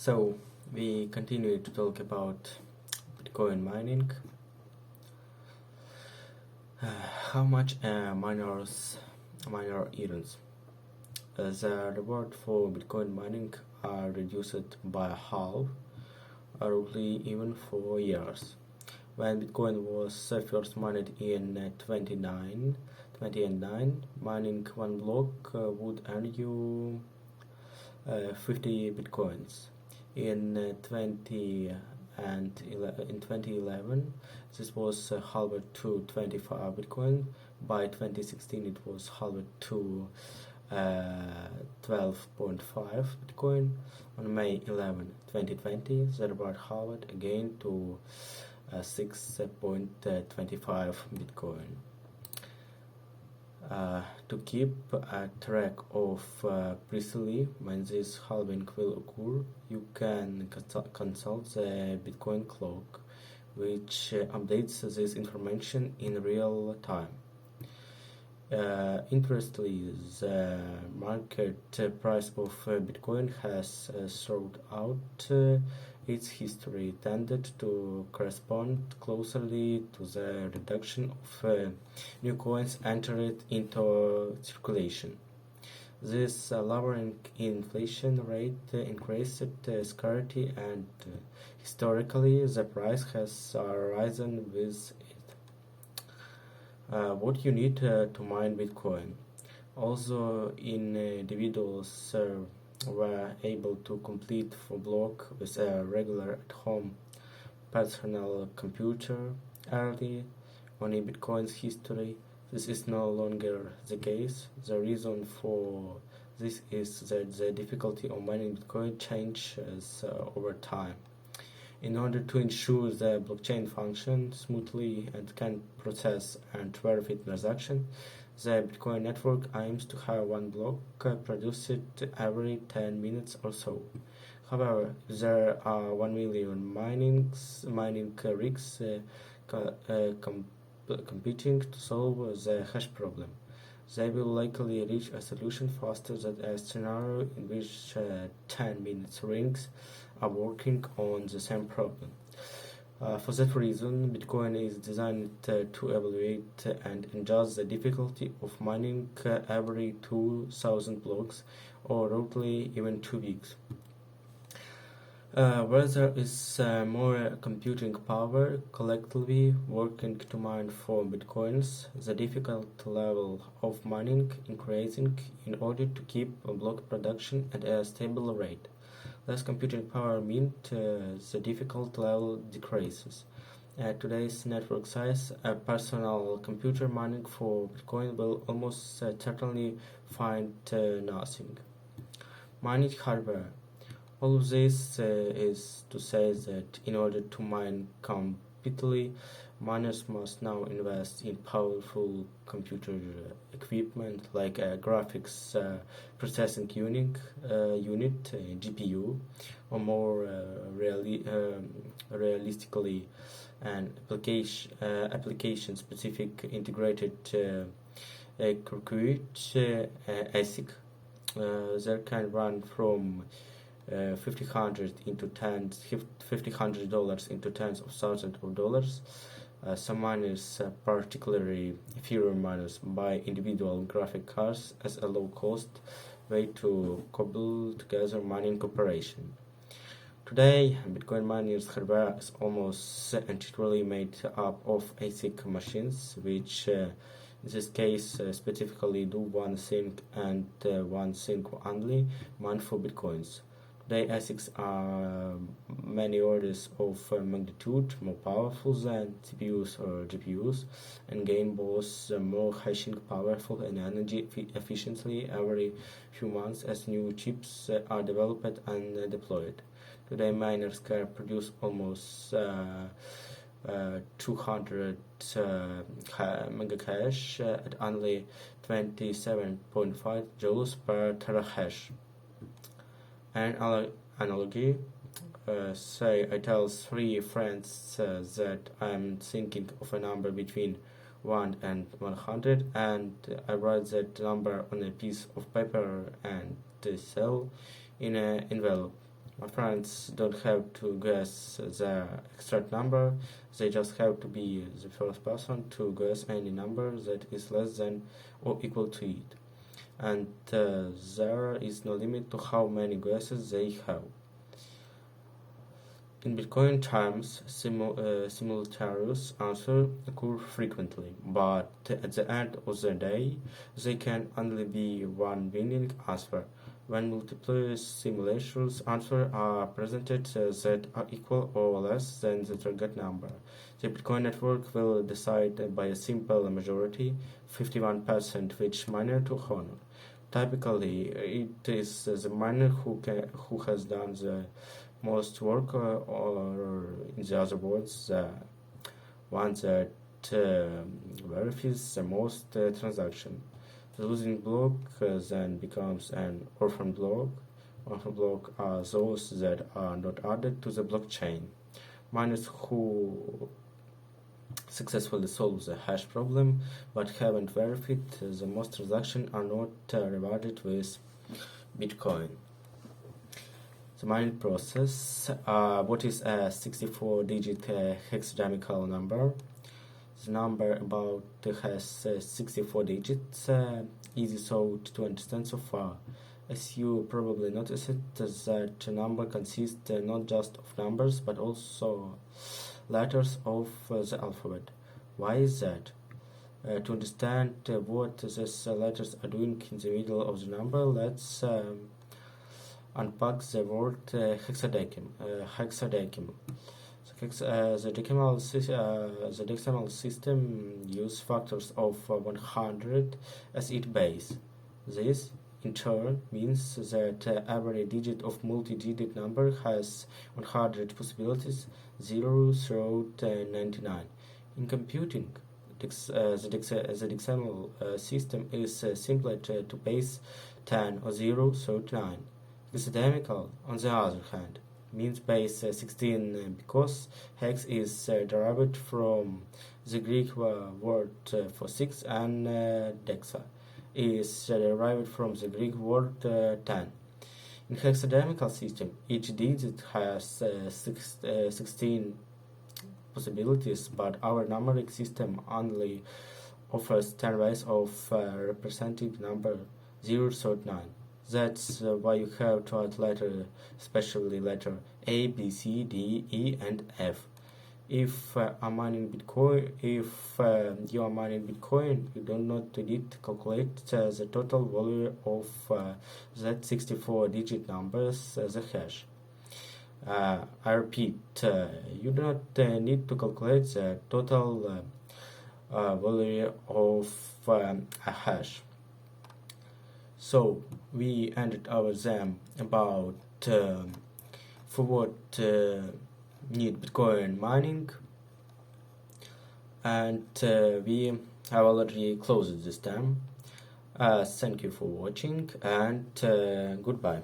So we continue to talk about Bitcoin mining. How much miner earns? The reward for Bitcoin mining are reduced by half, roughly even for years. When Bitcoin was first mined in 2009, mining one block would earn you 50 Bitcoins. In 2011, this was halved to 25 Bitcoin. By 2016, it was halved to 12.5 Bitcoin. On May 11, 2020, the reward halved again to 6.25 Bitcoin. To keep a track of precisely when this halving will occur, you can consult the Bitcoin clock, which updates this information in real time. Interestingly, the market price of Bitcoin has throughout its history tended to correspond closely to the reduction of new coins entered into circulation. This lowering inflation rate increased scarcity, and historically the price has risen with it. What you need to mine Bitcoin. Also, individuals were able to complete for block with a regular at-home personal computer early on in Bitcoin's history. This is no longer the case. The reason for this is that the difficulty of mining Bitcoin changes over time. In order to ensure the blockchain functions smoothly and can process and verify transactions, the Bitcoin network aims to have one block produced every 10 minutes or so. However, there are 1 million mining rigs competing to solve the hash problem. They will likely reach a solution faster than a scenario in which 10 minutes rings are working on the same problem. For that reason, Bitcoin is designed to evaluate and adjust the difficulty of mining every 2,000 blocks, or roughly even 2 weeks. Where there is more computing power collectively working to mine for Bitcoins, the difficult level of mining increasing in order to keep block production at a stable rate. Less computing power means the difficult level decreases. At today's network size, a personal computer mining for Bitcoin will almost certainly find nothing. Mining hardware. All of this is to say that in order to mine completely, miners must now invest in powerful computer equipment like a graphics processing unit, GPU, or more realistically, an application-specific integrated circuit ASIC. That can run from $1,500 into $1,500 into tens of thousands of dollars. Some miners, particularly Ethereum miners, buy individual graphic cards as a low-cost way to cobble together mining operation. Today, Bitcoin miners' hardware is almost entirely made up of ASIC machines, which in this case specifically do one thing and one thing only: mine for Bitcoins. Today, ASICs are many orders of magnitude more powerful than CPUs or GPUs, and gain both more hashing powerful and energy efficiently every few months as new chips are developed and deployed. Today, miners can produce almost 200 megahash at only 27.5 joules per terahash. An analogy, say I tell 3 friends that I'm thinking of a number between 1 and 100, and I write that number on a piece of paper and sell in an envelope. My friends don't have to guess the exact number, they just have to be the first person to guess any number that is less than or equal to it. And there is no limit to how many guesses they have. In Bitcoin terms, simultaneous answers occur frequently, but at the end of the day, they can only be one winning answer. When multiple simulations answers are presented that are equal or less than the target number, the Bitcoin network will decide by a simple majority, 51%, which miner to honor. Typically, it is the miner who has done the most work, or in the other words, the one that verifies the most transaction. The losing block then becomes an orphan block. Orphan blocks are those that are not added to the blockchain. Miners who successfully solve the hash problem but haven't verified the most transactions are not rewarded with Bitcoin. The mining process. What is a 64-digit hexadecimal number? The number about has 64 digits. Easy so to understand so far. As you probably noticed, that number consists not just of numbers but also letters of the alphabet. Why is that? To understand what these letters are doing in the middle of the number, let's unpack the word hexadecimal. The decimal system uses factors of 100 as its base. This, in turn, means that every digit of multi-digit number has 100 possibilities, 0 through 99. In computing, the decimal system is simpler to base 10 or 0 through 9. Hexadecimal, on the other hand, means base 16 because hex is derived from the Greek word for 6, and dexa is derived from the Greek word 10. In hexadecimal system, each digit has 16 possibilities, but our numeric system only offers 10 ways of representing number 0 through 9. That's why you have to add letter, especially letter A, B, C, D, E, and F. If you are mining Bitcoin, you do not need to calculate the total value of that 64-digit numbers, the hash. I repeat, you do not need to calculate the total value of a hash. So we ended our exam about for what need Bitcoin mining, and we have already closed this time. Thank you for watching, and goodbye.